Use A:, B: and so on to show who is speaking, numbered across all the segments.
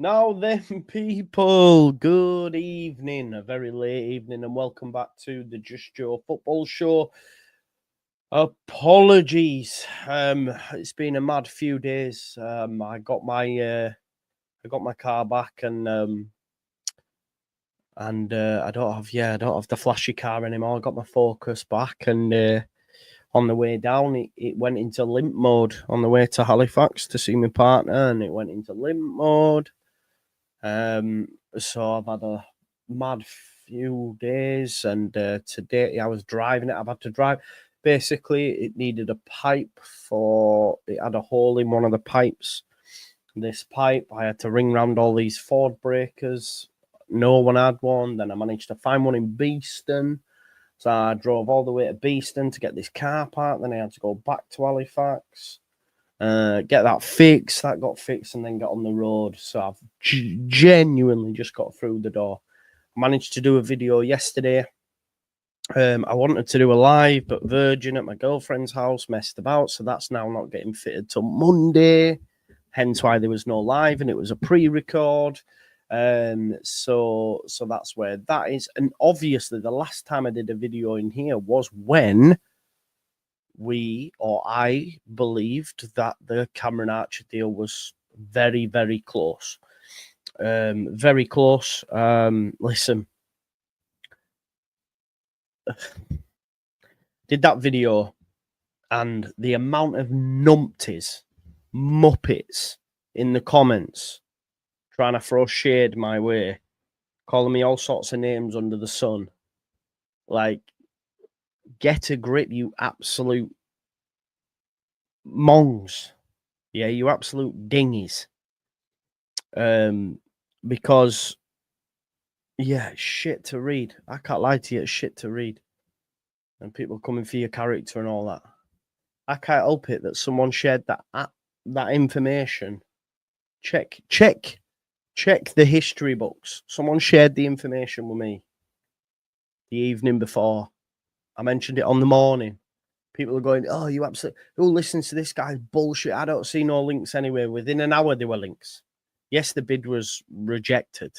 A: Now then, people, good evening, a very late evening, and welcome back to the Just Joe Football Show. Apologies, it's been a mad few days. I got my car back, and I don't have the flashy car anymore. I got my Focus back, and on the way down, it went into limp mode on the way to Halifax to see my partner, and it went into limp mode. So I've had a mad few days, and today I was driving it. I've had to drive. Basically, it needed a pipe it had a hole in one of the pipes. This pipe, I had to ring round all these Ford breakers. No one had one. Then I managed to find one in Beeston. So I drove all the way to Beeston to get this car parked. Then I had to go back to Halifax. Get that fixed. That got fixed, and then get on the road. So I've genuinely just got through the door. Managed to do a video yesterday. I wanted to do a live, but Virgin at my girlfriend's house messed about, so that's now not getting fitted till Monday. Hence why there was no live, and it was a pre-record. So that's where that is. And obviously, the last time I did a video in here was when I believed that the Cameron Archer deal was very, very close. Very close. Listen, did that video, and the amount of numpties, muppets in the comments trying to throw shade my way, calling me all sorts of names under the sun. Like, get a grip, you absolute mongs. Yeah, you absolute dingies. Because, yeah, it's shit to read. I can't lie to you, it's shit to read. And people coming for your character and all that. I can't help it that someone shared that information. Check the history books. Someone shared the information with me the evening before. I mentioned it on the morning. People are going, oh, you absolutely... Who listens to this guy's bullshit? I don't see no links anywhere. Within an hour, there were links. Yes, the bid was rejected,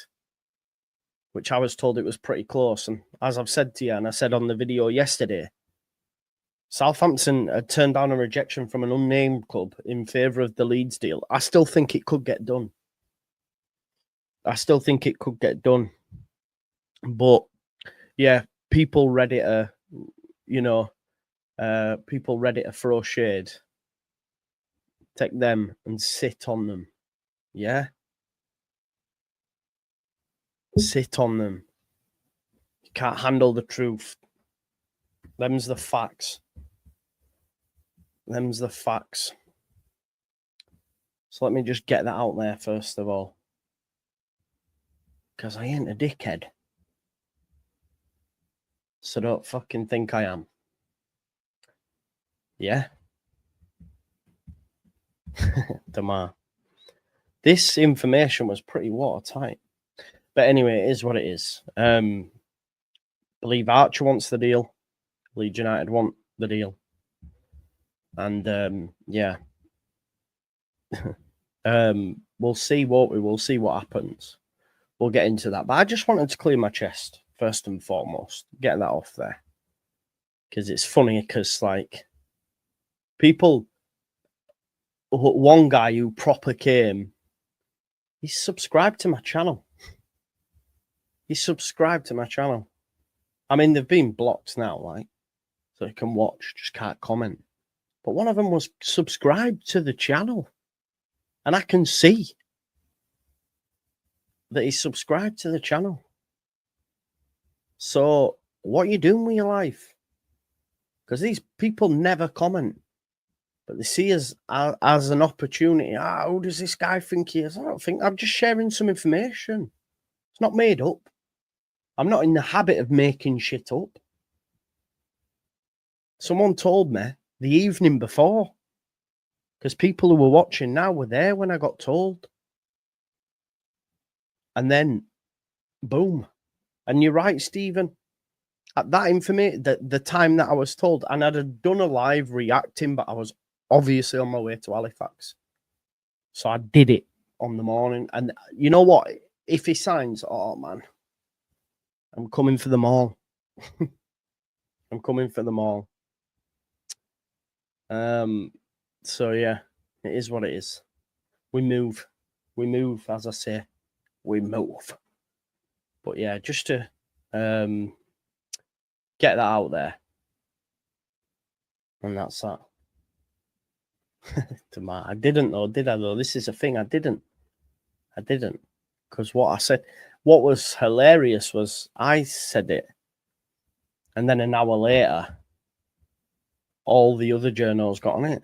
A: which I was told it was pretty close. And as I've said to you, and I said on the video yesterday, Southampton had turned down a rejection from an unnamed club in favour of the Leeds deal. I still think it could get done. But, yeah, people ready to, people ready to throw shade. Take them and sit on them. Yeah? Sit on them. You can't handle the truth. Them's the facts. So let me just get that out there first of all. Because I ain't a dickhead. So don't fucking think I am. Yeah? Damar. This information was pretty watertight. But anyway, it is what it is. Believe Archer wants the deal. Leeds United want the deal. And, yeah. We'll see we'll see what happens. We'll get into that. But I just wanted to clear my chest, first and foremost. Get that off there. Because it's funny, because, like, people... One guy who proper came, he's subscribed to my channel. I mean, they've been blocked now, like, so you can watch, just can't comment. But one of them was subscribed to the channel. And I can see that he's subscribed to the channel. So, what are you doing with your life? Because these people never comment. But they see us as an opportunity. Who does this guy think he is? I don't think. I'm just sharing some information. It's not made up. I'm not in the habit of making shit up. Someone told me the evening before. Because people who were watching now were there when I got told. And then, boom. And you're right, Stephen. At that information, the time that I was told, and I'd done a live reacting, but I was obviously on my way to Halifax. So I did it on the morning. And you know what? If he signs, oh man, I'm coming for them all. I'm coming for them all. So yeah, it is what it is. We move, as I say, we move. But yeah, just to get that out there, and that's that. I didn't though, did I though? This is a thing. I didn't, because what I said, what was hilarious was I said it, and then an hour later, all the other journals got on it.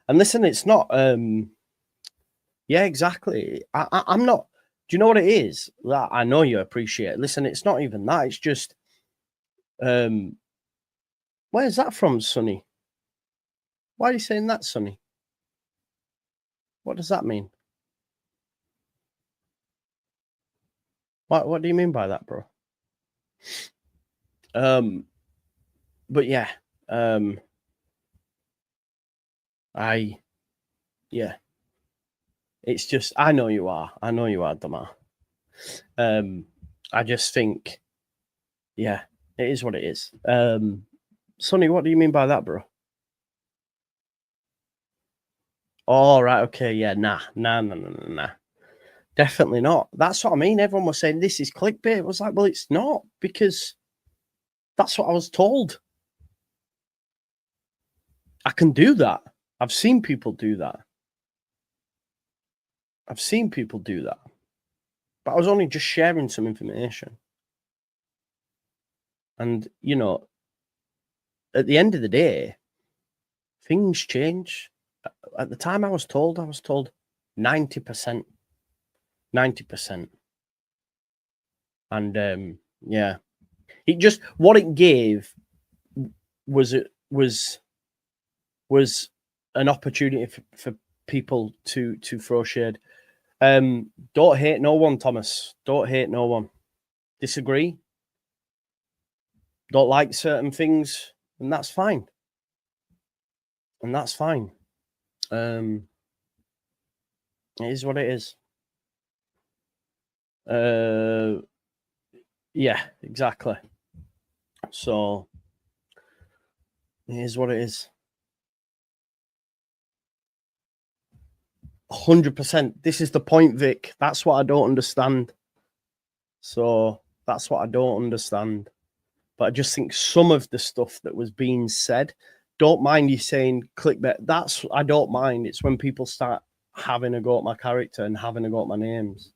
A: And listen, it's not. Yeah, exactly. I'm not. Do you know what it is? That I know you appreciate. Listen, it's not even that. It's just. Where's that from, Sonny? Why are you saying that, Sonny? What does that mean? What do you mean by that, bro? But yeah, yeah. It's just I know you are, Dama. I just think, yeah, it is what it is. Sonny, what do you mean by that, bro? Oh, right, okay, yeah, nah. Definitely not. That's what I mean. Everyone was saying this is clickbait. It was like, well, it's not, because that's what I was told. I can do that. I've seen people do that. But I was only just sharing some information. And, you know, at the end of the day, things change. At the time I was told 90%. 90%. And yeah. It just what it gave was an opportunity for people to throw shade. Don't hate no one, Thomas. Don't hate no one. Disagree. Don't like certain things, and that's fine. It is what it is. Yeah, exactly. So it is what it is. 100%. This is the point, Vic. That's what I don't understand. So that's what I don't understand. But I just think some of the stuff that was being said, don't mind you saying clickbait. That's I don't mind. It's when people start having a go at my character and having a go at my names.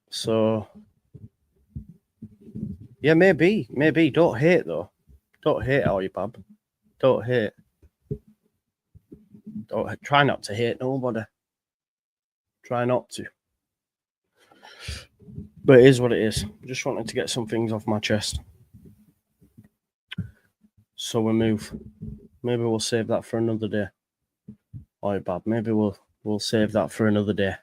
A: So yeah, maybe. Don't hate though. Don't hate all you bab. Don't hate. Don't try not to hate nobody. Try not to. But it is what it is. Just wanted to get some things off my chest. So we move. Maybe we'll save that for another day. Oh, bad. Maybe we'll save that for another day.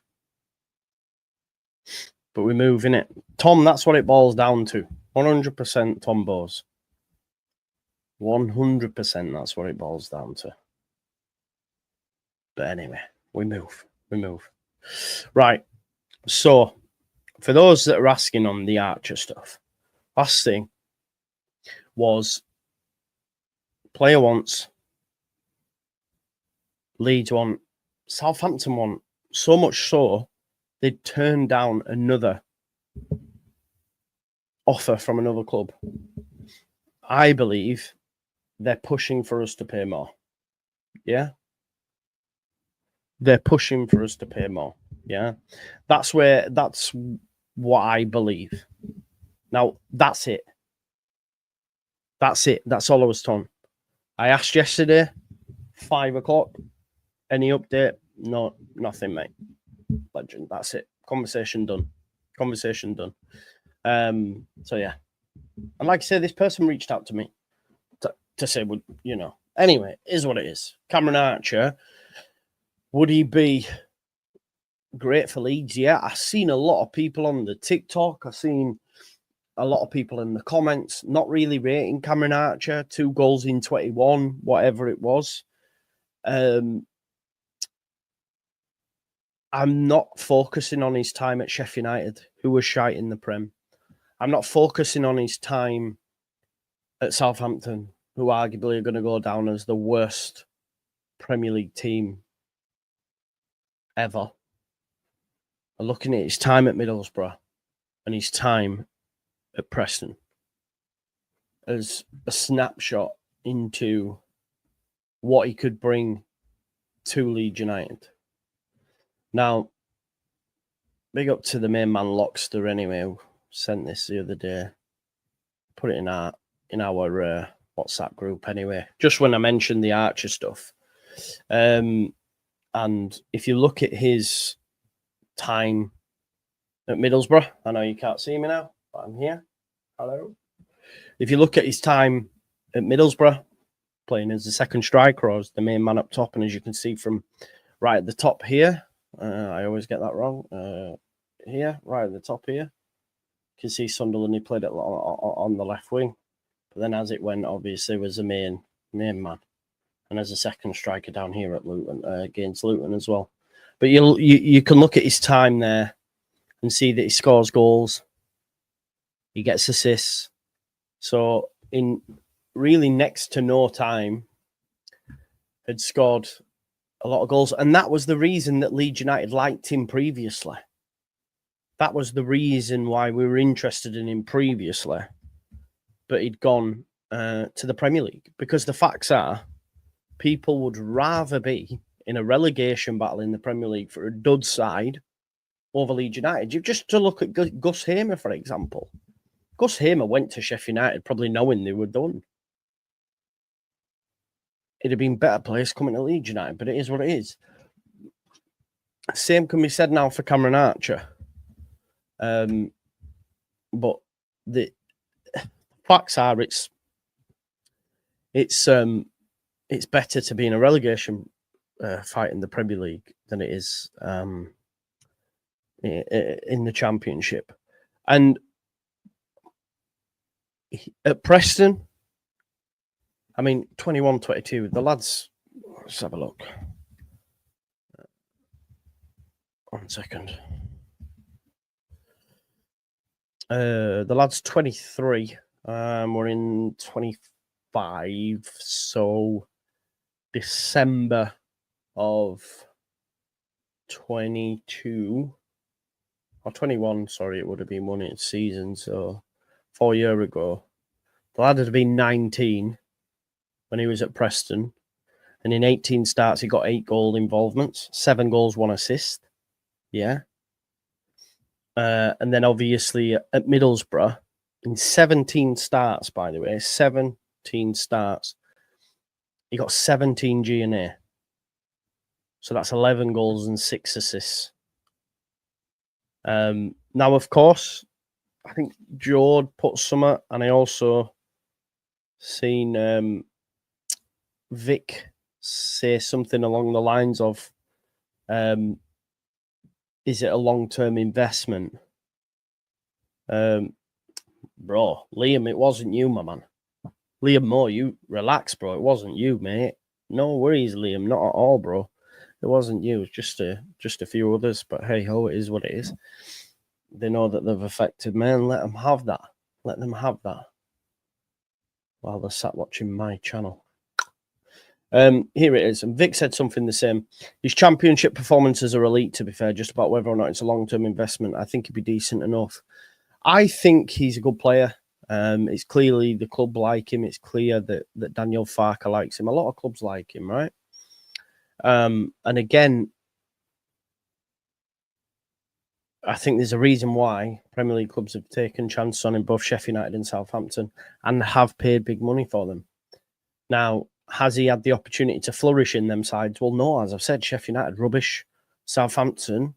A: But we move, innit? Tom, that's what it boils down to. 100% Tom Bowes. 100% that's what it boils down to. But anyway, we move. Right. So, for those that are asking on the Archer stuff, last thing was player wants, Leeds want, Southampton want, so much so they turned down another offer from another club. I believe they're pushing for us to pay more. Yeah? They're pushing for us to pay more. Yeah? That's what I believe. Now, that's it. That's all I was told. I asked yesterday, 5 o'clock, any update? No, nothing, mate. Legend. That's it. Conversation done. So yeah. And like I say, this person reached out to me to say, well, you know, anyway, is what it is. Cameron Archer, would he be great for Leeds? Yeah, I've seen a lot of people on the TikTok. I've seen a lot of people in the comments not really rating Cameron Archer. 2 goals in 21, whatever it was. I'm not focusing on his time at Sheffield United, who was shite in the Prem. I'm not focusing on his time at Southampton, who arguably are going to go down as the worst Premier League team ever. I'm looking at his time at Middlesbrough and his time at Preston as a snapshot into what he could bring to Leeds United. Now, big up to the main man Lockster anyway, who sent this the other day. Put it in our WhatsApp group anyway, just when I mentioned the Archer stuff. And if you look at his time at Middlesbrough, I know you can't see me now, but I'm here. Hello. If you look at his time at Middlesbrough, playing as the second striker or as the main man up top, and as you can see from right at the top here, I always get that wrong. Here, right at the top here, you can see Sunderland. He played it on the left wing, but then as it went, obviously was the main man, and as a second striker down here at Luton against Luton as well. But you can look at his time there and see that he scores goals, he gets assists. So in really next to no time, had scored a lot of goals, and that was the reason that Leeds United liked him previously. That was the reason why we were interested in him previously, but he'd gone to the Premier League, because the facts are people would rather be in a relegation battle in the Premier League for a dud side over Leeds United. You've just to look at Gus Hamer, for example. Gus Hamer went to Sheffield United probably knowing they were done. It'd have been better place coming to Leeds United, but it is what it is. Same can be said now for Cameron Archer. But the facts are it's better to be in a relegation fight in the Premier League than it is in the Championship. And at Preston, I mean, 21-22, the lads, let's have a look. 1 second. The lad's 23. We're in 25. So December of 22 or 21, sorry, it would have been one in season. So 4 years ago, the lad had been 19 when he was at Preston. And in 18 starts, he got 8 goal involvements, 7 goals, 1 assist. Yeah. And then obviously at Middlesbrough, in 17 starts, by the way, 17 starts, he got 17 G&A. So that's 11 goals and 6 assists. Now, of course, I think Jord put some, and I also seen Vic say something along the lines of, is it a long-term investment? Bro, Liam, it wasn't you, my man. Liam Moore, you relax, bro. It wasn't you, mate. No worries, Liam. Not at all, bro. It wasn't you. It's just a few others. But hey ho, it is what it is. They know that they've affected me, and let them have that. Let them have that. While they're sat watching my channel. Here it is. And Vic said something the same. His Championship performances are elite, to be fair, just about whether or not it's a long-term investment. I think he'd be decent enough. I think he's a good player. It's clearly the club like him. It's clear that Daniel Farke likes him. A lot of clubs like him, right? And again, I think there's a reason why Premier League clubs have taken chances on him, both Sheffield United and Southampton, and have paid big money for them. Now, has he had the opportunity to flourish in them sides? Well, no. As I've said, Sheffield United, rubbish. Southampton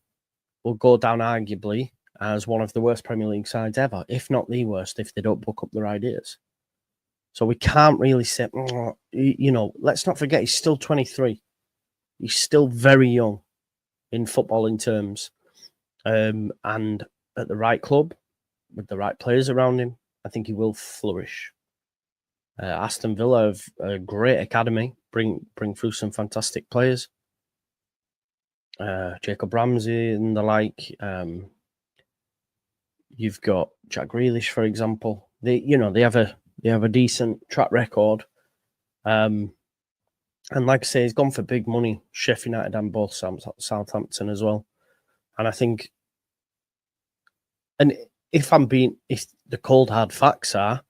A: will go down arguably as one of the worst Premier League sides ever, if not the worst, if they don't book up their ideas. So we can't really say, you know, let's not forget he's still 23. He's still very young in footballing terms. And at the right club, with the right players around him, I think he will flourish. Aston Villa have a great academy, bring through some fantastic players. Jacob Ramsey and the like. You've got Jack Grealish, for example. They have a decent track record. And like I say, he's gone for big money. Sheffield United and both Southampton as well. And I think, and if the cold hard facts are,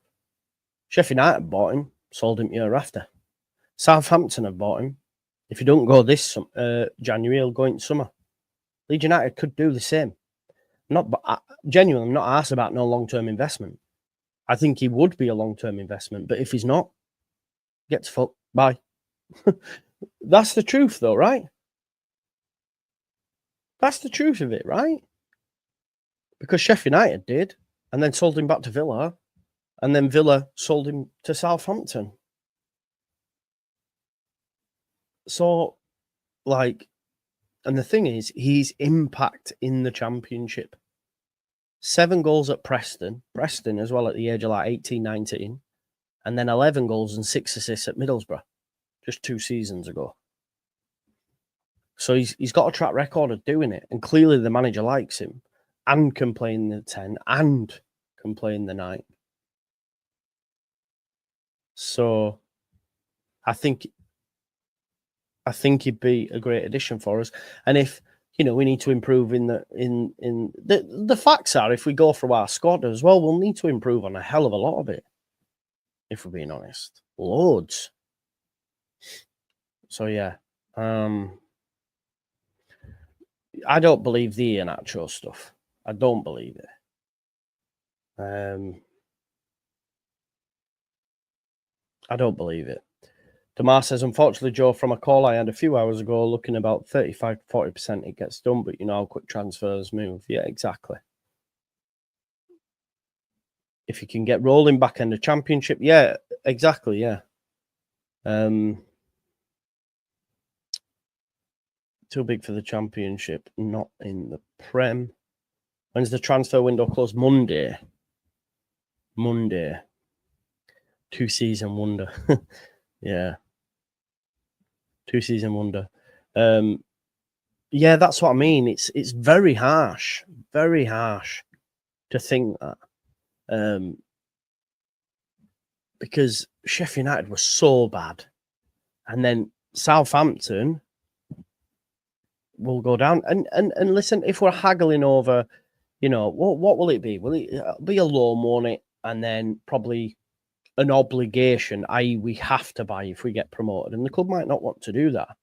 A: Sheffield United bought him, sold him year after. Southampton have bought him. If you don't go this January, he'll go into summer. Leeds United could do the same. Genuinely, I'm not asked about no long-term investment. I think he would be a long-term investment, but if he's not, get to fuck. Bye. That's the truth, though, right? That's the truth of it, right? Because Sheffield United did, and then sold him back to Villa, and then Villa sold him to Southampton. So, like, and the thing is, he's impact in the Championship. 7 goals at Preston as well at the age of like 18, 19, and then 11 goals and 6 assists at Middlesbrough just 2 seasons ago. So he's got a track record of doing it, and clearly the manager likes him and can play in the 10 and can play in the 9. So I think he'd be a great addition for us. And if we need to improve in the facts are, if we go through our squad as well, we'll need to improve on a hell of a lot of it. If we're being honest, loads. So yeah, I don't believe the Iheanacho stuff. I don't believe it. I don't believe it. Damar says, unfortunately, Joe, from a call I had a few hours ago, looking about 35-40% it gets done, but you know how quick transfers move. Yeah, exactly. If you can get rolling back in the Championship, yeah, exactly, yeah. Too big for the Championship, not in the Prem. When's the transfer window closed? Monday. 2-season wonder. Yeah. 2-season wonder. Yeah, that's what I mean. It's very harsh to think that. Because Sheffield United was so bad. And then Southampton will go down. And listen, if we're haggling over, what will it be? Will it be a loan, won't it? And then probably an obligation, i.e. we have to buy if we get promoted. And the club might not want to do that.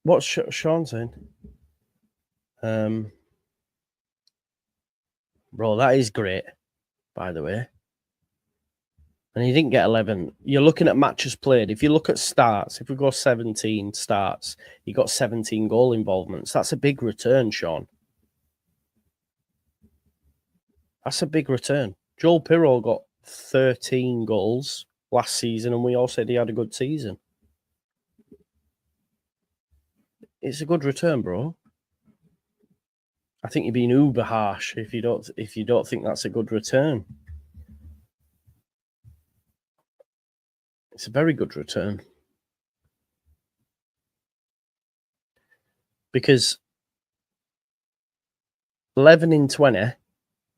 A: What's Sean saying? Bro, that is great, by the way. And he didn't get 11. You're looking at matches played. If you look at starts, if we go 17 starts, he got 17 goal involvements. That's a big return, Sean. That's a big return. Joel Pirro got 13 goals last season, and we all said he had a good season. It's a good return, bro. I think you're being uber harsh if you don't think that's a good return. It's a very good return. Because 11 in 20,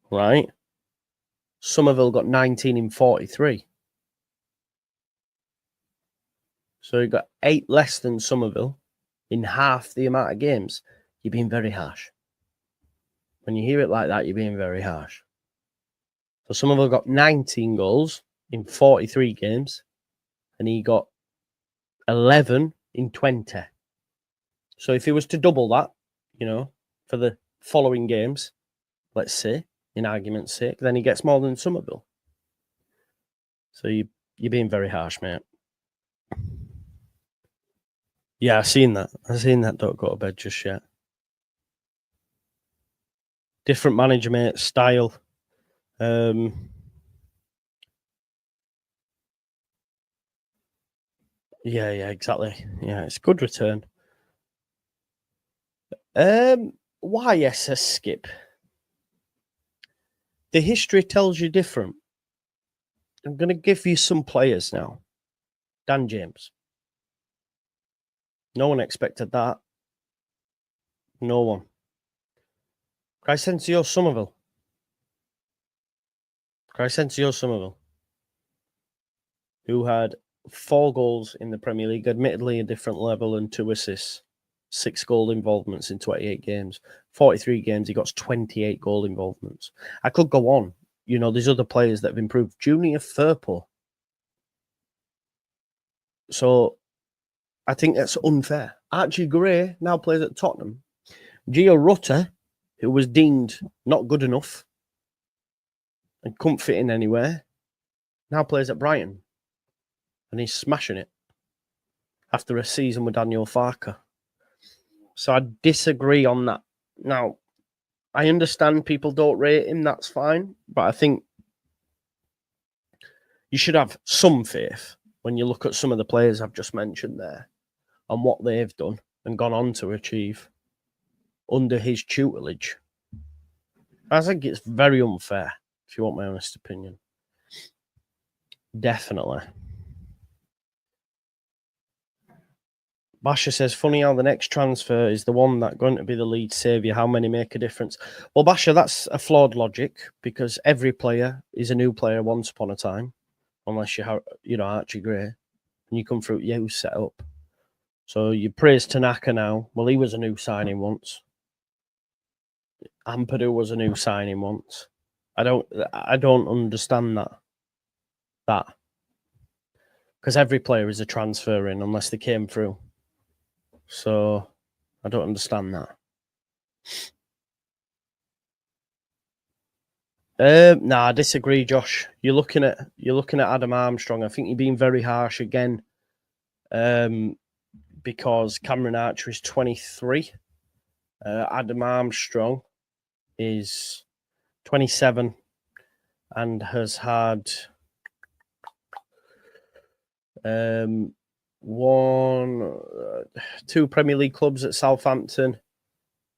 A: right? Somerville got 19 in 43. So he got 8 less than Somerville in half the amount of games. You're being very harsh. When you hear it like that, you're being very harsh. So Somerville got 19 goals in 43 games, and he got 11 in 20. So if he was to double that, for the following games, let's say, in argument's sake, then he gets more than Somerville. So you're being very harsh, mate. Yeah, I've seen that. Don't go to bed just yet. Different manager, mate, style. Yeah, exactly. Yeah, it's a good return. Why SS skip? The history tells you different. I'm going to give you some players now. Dan James. No one expected that. No one. Crysencio Somerville. Who had 4 goals in the Premier League, admittedly a different level, and 2 assists. 6 goal involvements in 28 games. 43 games, he got 28 goal involvements. I could go on. You know, there's other players that have improved. Junior Firpo. So I think that's unfair. Archie Gray now plays at Tottenham. Gio Rutter, who was deemed not good enough and couldn't fit in anywhere, now plays at Brighton. And he's smashing it after a season with Daniel Farke. So I disagree on that. Now, I understand people don't rate him, that's fine. But I think you should have some faith when you look at some of the players I've just mentioned there and what they've done and gone on to achieve under his tutelage. I think it's very unfair, if you want my honest opinion. Definitely. Basha says, funny how the next transfer is the one that's going to be the lead saviour. How many make a difference? Well, Basha, that's a flawed logic because every player is a new player once upon a time, unless you're Archie Gray, and you come through youth setup. So you praise Tanaka now. Well, he was a new signing once. Ampadu was a new signing once. I don't understand that. Because every player is a transfer in unless they came through. So I don't understand that. Nah, I disagree, Josh. You're looking at Adam Armstrong. I think you're being very harsh again. Because Cameron Archer is 23. Adam Armstrong is 27 and has had 2 Premier League clubs at Southampton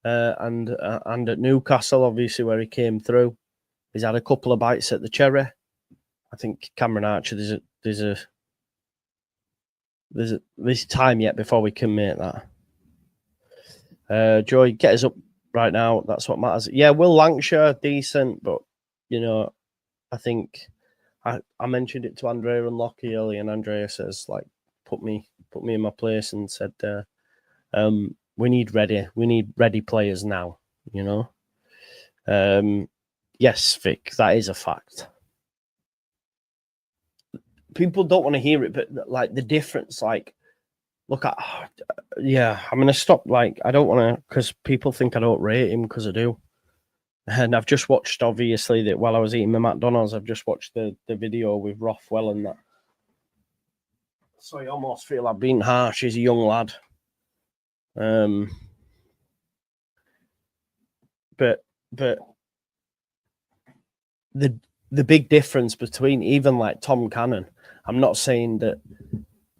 A: and at Newcastle, obviously, where he came through. He's had a couple of bites at the cherry. I think Cameron Archer, there's time yet before we can make that. Joy, get us up right now. That's what matters. Yeah, Will Lancashire, decent, but I think I mentioned it to Andrea and Lockie earlier, and Andrea says put me in my place and said we need ready players now. Yes, Vic, that is a fact. People don't want to hear it, but the difference, look at, yeah, I'm going to stop. I don't want to, because people think I don't rate him, because I do. And I've just watched, obviously, that while I was eating my McDonald's, I've just watched the video with Rothwell and that. So I almost feel I've been harsh. He's a young lad. But the big difference between even Tom Cannon, I'm not saying that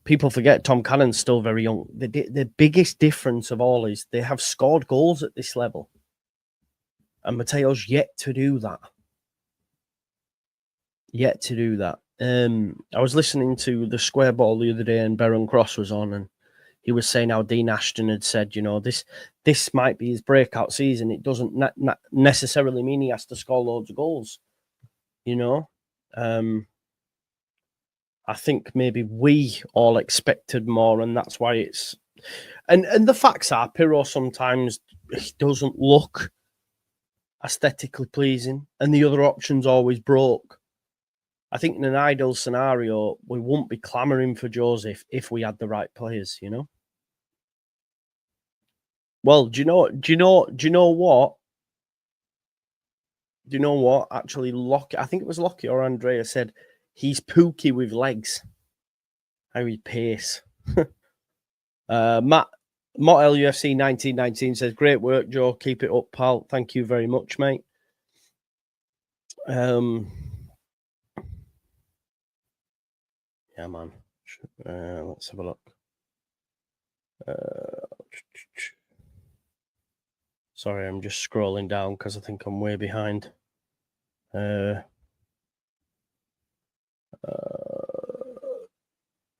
A: people forget Tom Cannon's still very young. The biggest difference of all is they have scored goals at this level. And Mateo's yet to do that. I was listening to the Square Ball the other day and Baron Cross was on and he was saying how Dean Ashton had said, this might be his breakout season. It doesn't necessarily mean he has to score loads of goals. I think maybe we all expected more, and that's why it's. And the facts are, Pirro sometimes he doesn't look aesthetically pleasing, and the other options always broke. I think in an ideal scenario, we wouldn't be clamouring for Joseph if we had the right players, Well, do you know what? Actually, Lockie, I think it was Lockie or Andrea said he's pooky with legs. How he pace. Matt LUFC 1919 says, great work, Joe. Keep it up, pal. Thank you very much, mate. Yeah, man. Let's have a look. Sorry, I'm just scrolling down because I think I'm way behind.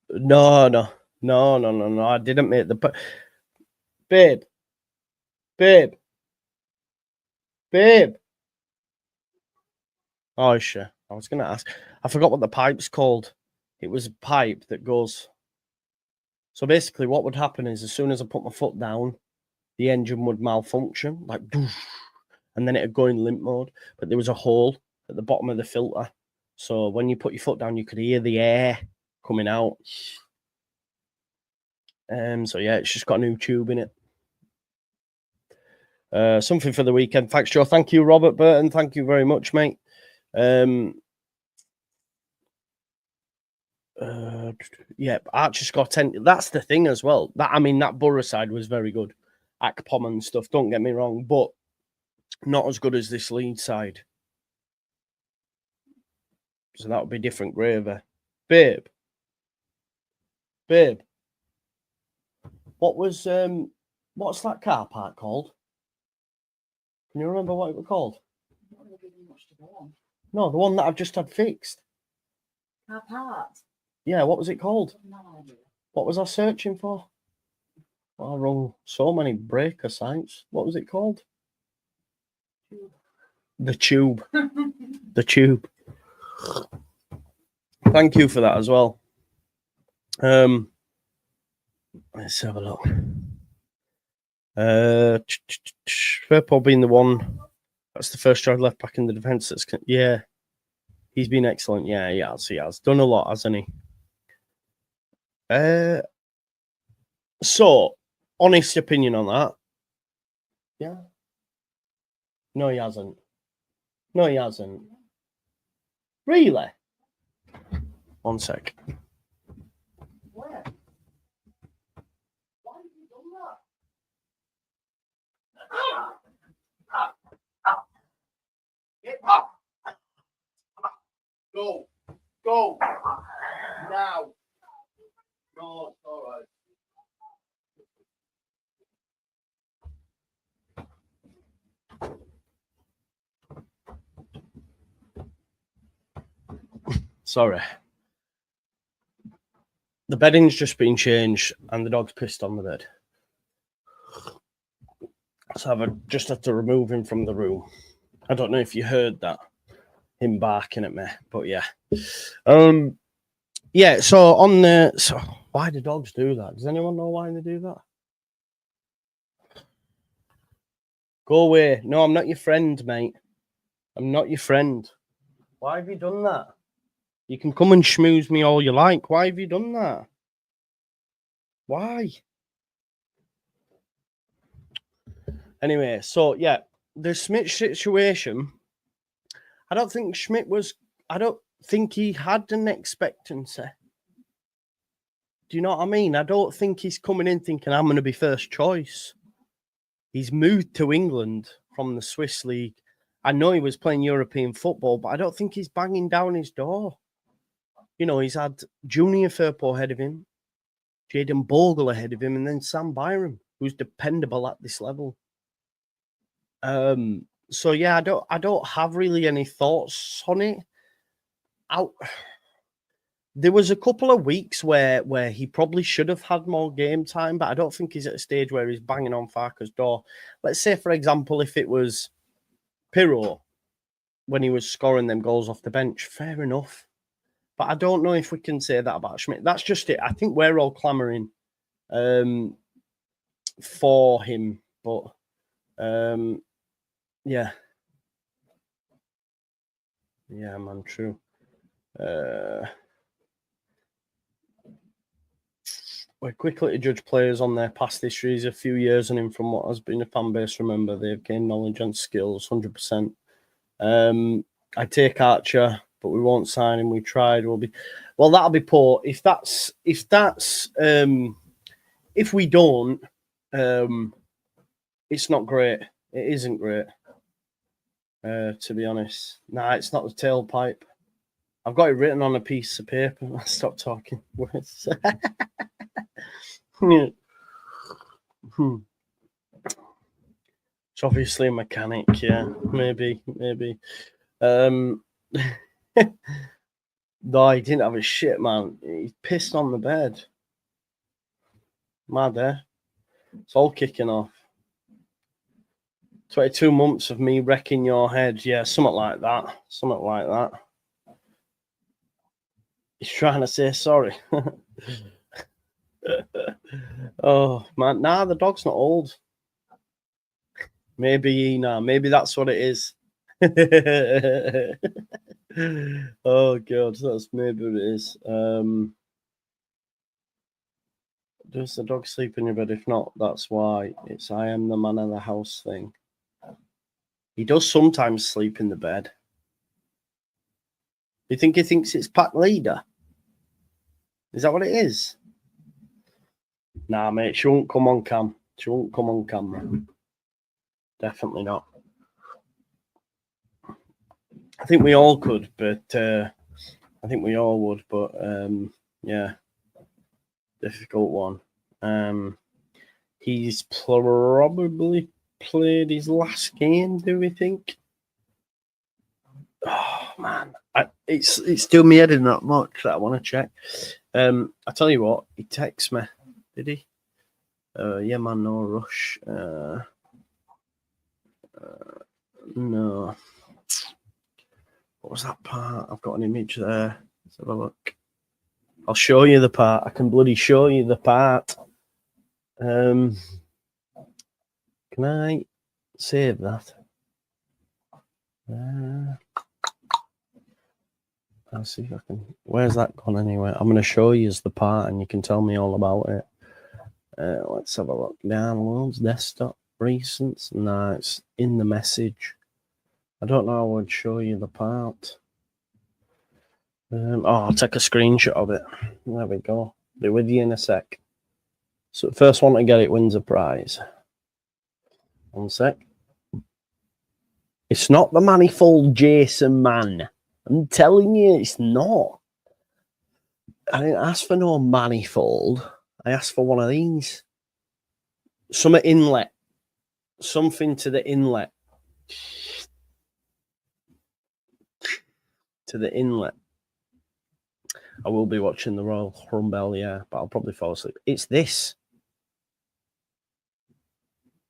A: No. I didn't make the babe. Oh, sure. I was gonna ask. I forgot what the pipe's called. It was a pipe that goes. So basically, what would happen is, as soon as I put my foot down, the engine would malfunction, like, and then it'd go in limp mode. But there was a hole at the bottom of the filter, so when you put your foot down, you could hear the air coming out. So yeah, it's just got a new tube in it. Something for the weekend. Thanks, Joe. Thank you, Robert Burton. Thank you very much, mate. Yeah, Archer scored 10. That's the thing as well. That Borough side was very good. Akpom and stuff, don't get me wrong, but not as good as this Leeds side. So that would be different gravy. Babe. What's that car park called? Can you remember what it was called? No, the one that I've just had fixed.
B: Car park?
A: Yeah, what was it called?
B: No idea.
A: What was I searching for? Well, I wrong so many breaker sites. What was it called? The Tube. The Tube. Thank you for that as well. Let's have a look. Firpo being the one. That's the first child left back in the defence. Yeah, he's been excellent. Yeah, he has done a lot, hasn't he? So, honest opinion on that. Yeah. No, he hasn't. Really? One sec.
B: Where? Why have you done that? Get up! Go! Now! No, it's all right.
A: Sorry. The bedding's just been changed and the dog's pissed on the bed. So I've just had to remove him from the room. I don't know if you heard that, him barking at me, but yeah. Yeah, so why do dogs do that? Does anyone know why they do that? Go away. No, I'm not your friend, mate. I'm not your friend. Why have you done that? You can come and schmooze me all you like. Why have you done that? Why? Anyway, so yeah, the Schmidt situation. I don't think he had an expectancy. Do you know what I mean? I don't think he's coming in thinking I'm going to be first choice. He's moved to England from the Swiss league. I know he was playing European football, but I don't think he's banging down his door. You know, he's had Junior Firpo ahead of him, Jayden Bogle ahead of him, and then Sam Byram, who's dependable at this level. So yeah, I don't have really any thoughts on it. There was a couple of weeks where he probably should have had more game time, but I don't think he's at a stage where he's banging on Farke's door. Let's say, for example, if it was Pirro when he was scoring them goals off the bench, fair enough. But I don't know if we can say that about Schmidt. That's just it. I think we're all clamouring for him, but yeah, man, true. We're quickly to judge players on their past histories. A few years on him from what has been a fan base. Remember, they've gained knowledge and skills, 100%. I take Archer, but we won't sign him. We tried. That'll be poor. If we don't, it's not great. It isn't great. To be honest. Nah, it's not the tailpipe. I've got it written on a piece of paper. Stop talking. It's obviously a mechanic, yeah. Maybe. No, he didn't have a shit, man. He pissed on the bed. Mad, eh? It's all kicking off. 22 months of me wrecking your head. Yeah, something like that. Something like that. He's trying to say sorry. Oh, man. Nah, the dog's not old. Maybe that's what it is. Oh, God. That's maybe what it is. Does the dog sleep in your bed? If not, that's why. It's I am the man of the house thing. He does sometimes sleep in the bed. You think he thinks it's pack leader? Is that what it is? Nah, mate, she won't come on cam. She won't come on camera. Definitely not. I think we all could, but I think we all would, but yeah, difficult one. He's probably played his last game, do we think? Oh man, it's doing me head in that much that I want to check. I tell you what, he texts me. Did he? Yeah, man, no rush. No. What was that part? I've got an image there. Let's have a look. I'll show you the part. I can bloody show you the part. Can I save that? I'll see if I can. Where's that gone anyway? I'm going to show you the part and you can tell me all about it. Let's have a look. Downloads, desktop, recents. No, it's in the message. I don't know how I would show you the part. I'll take a screenshot of it. There we go. Be with you in a sec. So first one to get it wins a prize. 1 sec. It's not the manifold Jason, man. I'm telling you, it's not. I didn't ask for no manifold. I asked for one of these. Some inlet. Something to the inlet. To the inlet. I will be watching the Royal Rumble, yeah, but I'll probably fall asleep. It's this.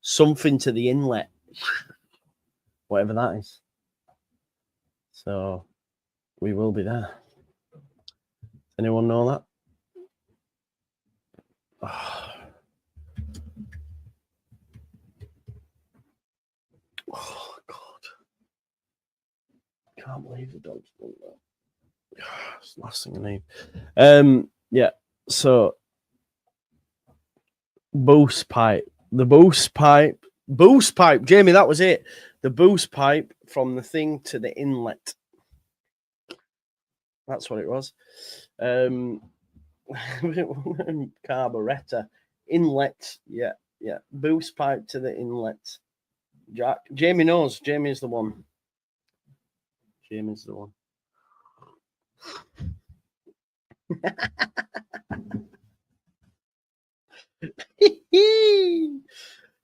A: Something to the inlet. Whatever that is. So we will be there. Anyone know that? Oh, God. Can't believe the dog's done that. It's the last thing I need. Yeah, so boost pipe. The boost pipe. Boost pipe. Jamie, that was it. The boost pipe from the thing to the inlet. That's what it was. Carburetor. Inlet. Yeah. Boost pipe to the inlet. Jack. Jamie knows. Jamie's the one. Jamie's the one.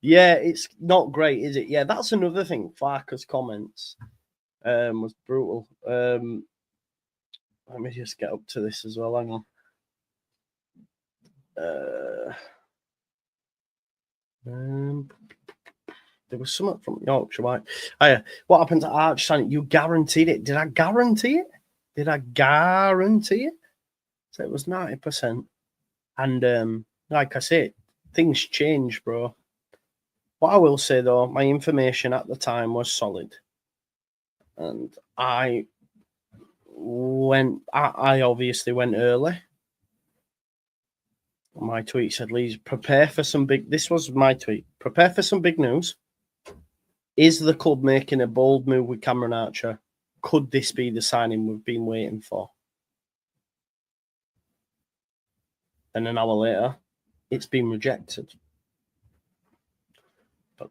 A: Yeah, it's not great, is it? Yeah, that's another thing. Farker's comments was brutal. Let me just get up to this as well. Hang on. There was something from Yorkshire, right? Oh, yeah. What happened to Arch Signing? You guaranteed it. Did I guarantee it? Did I guarantee it? So it was 90%. And like I said, things change, bro. What I will say though, my information at the time was solid, and I obviously went early. My tweet said, "Leeds, prepare for some big." This was my tweet. Prepare for some big news. Is the club making a bold move with Cameron Archer? Could this be the signing we've been waiting for? And an hour later, it's been rejected. But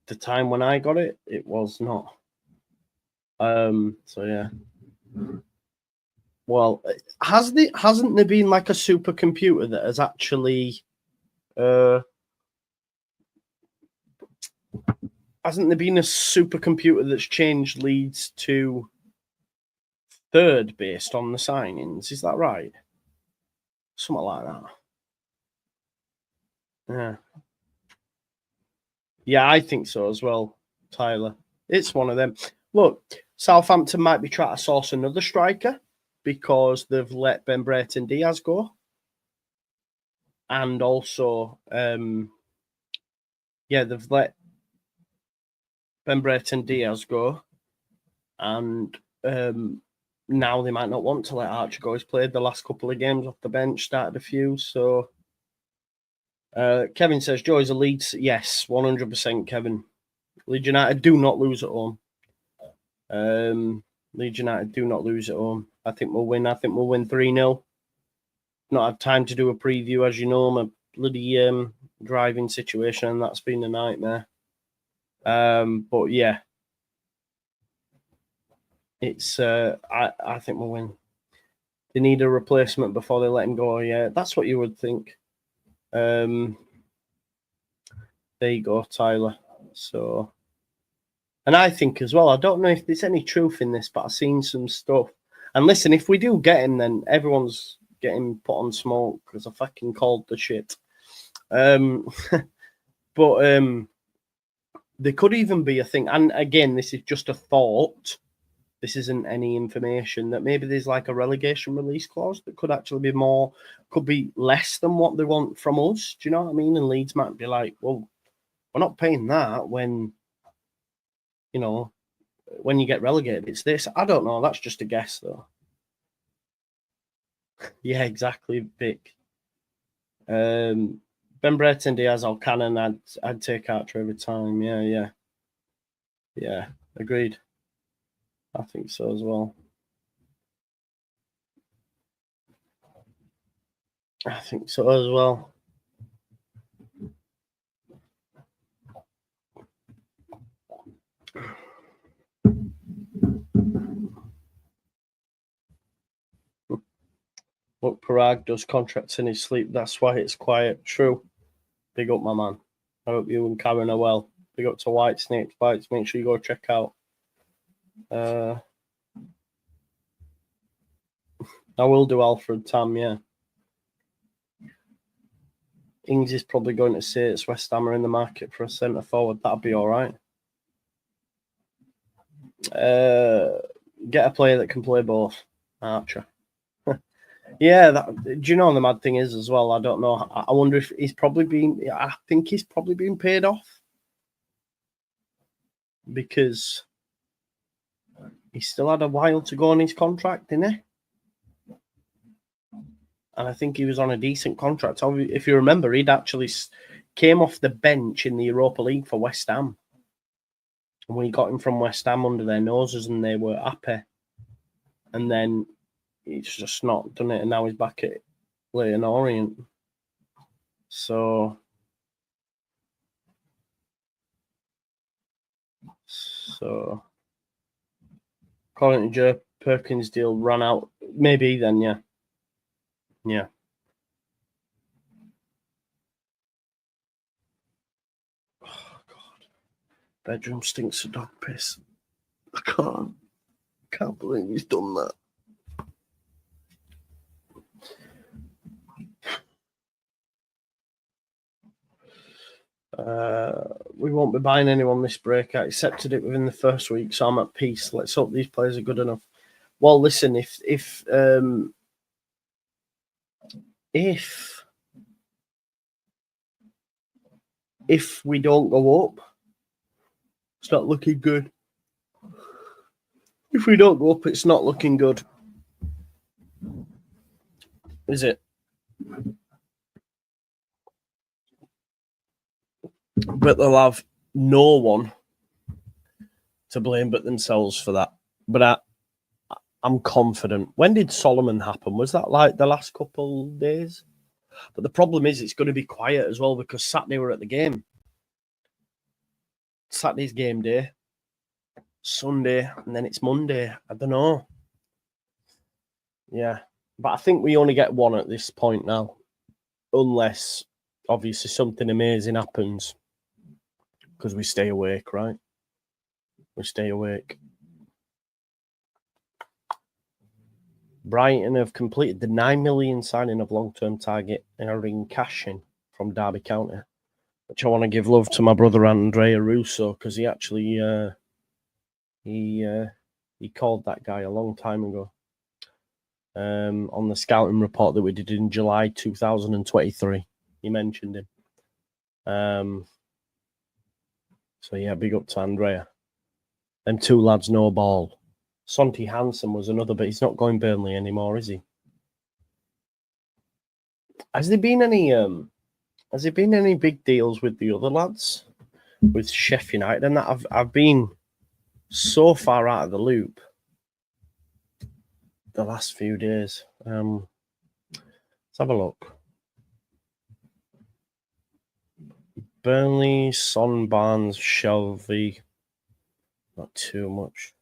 A: the time when I got it, it was not. So yeah. Well, hasn't there been like a supercomputer that has actually hasn't there been a supercomputer that's changed Leeds to third based on the signings. Is that right? Something like that. Yeah. Yeah, I think so as well, Tyler. It's one of them. Look, Southampton might be trying to source another striker because they've let Ben Brereton Diaz go. And also, they've let Ben Brereton Diaz go. And now they might not want to let Archer go. He's played the last couple of games off the bench, started a few. So Kevin says, Joe is a Leeds. Yes, 100%, Kevin. Leeds United do not lose at home. Leeds United do not lose at home. I think we'll win. I think we'll win 3-0. Not had time to do a preview, as you know. My bloody driving situation, and that's been a nightmare. But yeah, it's. I think we'll win. They need a replacement before they let him go. Yeah, that's what you would think. There you go, Tyler. So, and I think as well, I don't know if there's any truth in this, but I've seen some stuff. And listen, if we do get him, then everyone's getting put on smoke because I fucking called the shit. But there could even be a thing. And again, this is just a thought. This isn't any information that maybe there's like a relegation release clause that could actually be more, could be less than what they want from us. Do you know what I mean? And Leeds might be like, well, we're not paying that when, you know, when you get relegated. It's this. I don't know. That's just a guess, though. Yeah, exactly, Vic. Ben Brereton Diaz, Cannon, I'd take Archer every time. Yeah, agreed. I think so as well. I think so as well. Look, Parag does contracts in his sleep. That's why it's quiet. True. Big up, my man. I hope you and Karen are well. Big up to White Snakes Bites. Make sure you go check out. I will do Alfred Tam, yeah. Ings is probably going to say it's West Ham are in the market for a centre forward. That'll be all right. Get a player that can play both. Archer. Yeah, do you know the mad thing is as well? I don't know. I wonder if he's probably been. I think he's probably been paid off because he still had a while to go on his contract, didn't he? And I think he was on a decent contract. If you remember, he'd actually came off the bench in the Europa League for West Ham. And we got him from West Ham under their noses and they were happy. And then he's just not done it. And now he's back at Leyton Orient. So according to Joe, Perkins' deal ran out. Maybe then, yeah. Yeah. Oh, God. Bedroom stinks of dog piss. I can't believe he's done that. We won't be buying anyone this break. I accepted it within the first week, so I'm at peace. Let's hope these players are good enough. Well, listen, if we don't go up, it's not looking good. If we don't go up, it's not looking good. Is it? But they'll have no one to blame but themselves for that. But I'm confident. When did Solomon happen? Was that like the last couple days? But the problem is it's going to be quiet as well because Saturday we're at the game. Saturday's game day. Sunday, and then it's Monday. I don't know. Yeah. But I think we only get one at this point now. Unless, obviously, something amazing happens. Because we stay awake, right? We stay awake. Brighton have completed the 9 million signing of long-term target Erin Cashin from Derby County, which I want to give love to my brother Andrea Russo, because he actually he called that guy a long time ago on the scouting report that we did in July 2023. He mentioned him. So yeah, big up to Andrea. Them two lads know ball. Sonty Hansen was another, but he's not going Burnley anymore, is he? Has there been any big deals with the other lads, with Sheffield United and that? I've been so far out of the loop the last few days. Let's have a look. Burnley, Son, Barnes, Shelby. Not too much.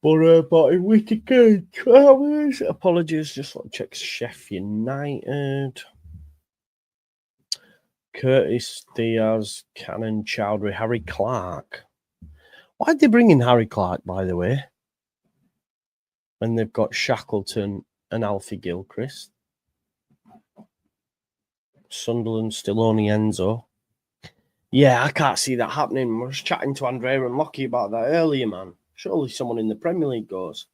A: But in Whittaker, Travers, apologies, just want to check Sheffield United. Curtis Diaz, Cannon Chowdhury, Harry Clark. Why'd they bring in Harry Clark, by the way? When they've got Shackleton and Alfie Gilchrist. Sunderland still only Enzo. Yeah, I can't see that happening. I was chatting to Andrea and Lockie about that earlier, man. Surely someone in the Premier League goes.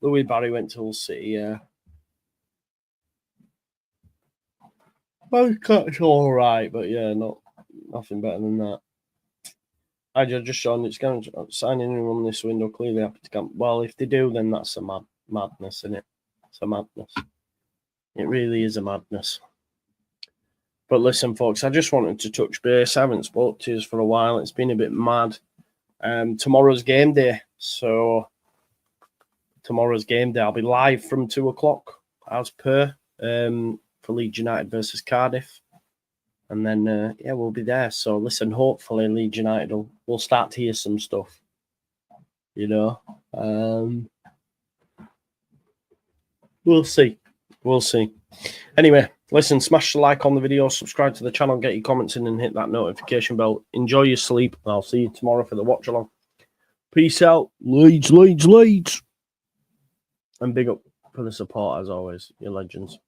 A: Louis Barry went to Hull City, yeah. Well, it's all right, but yeah, nothing better than that. I just showing it's going to sign anyone this window. Clearly happy to come. Well, if they do, then that's a madness, isn't it? It's a madness. It really is a madness. But listen, folks, I just wanted to touch base. I haven't spoke to you for a while. It's been a bit mad. Tomorrow's game day. So tomorrow's game day, I'll be live from 2:00 as per for Leeds United versus Cardiff. And then, yeah, we'll be there. So listen, hopefully Leeds United will start to hear some stuff, you know. We'll see. We'll see. Anyway, listen, smash the like on the video, subscribe to the channel, get your comments in and hit that notification bell. Enjoy your sleep, and I'll see you tomorrow for the watch along. Peace out. Leeds, Leeds, Leeds. And big up for the support as always. You're legends.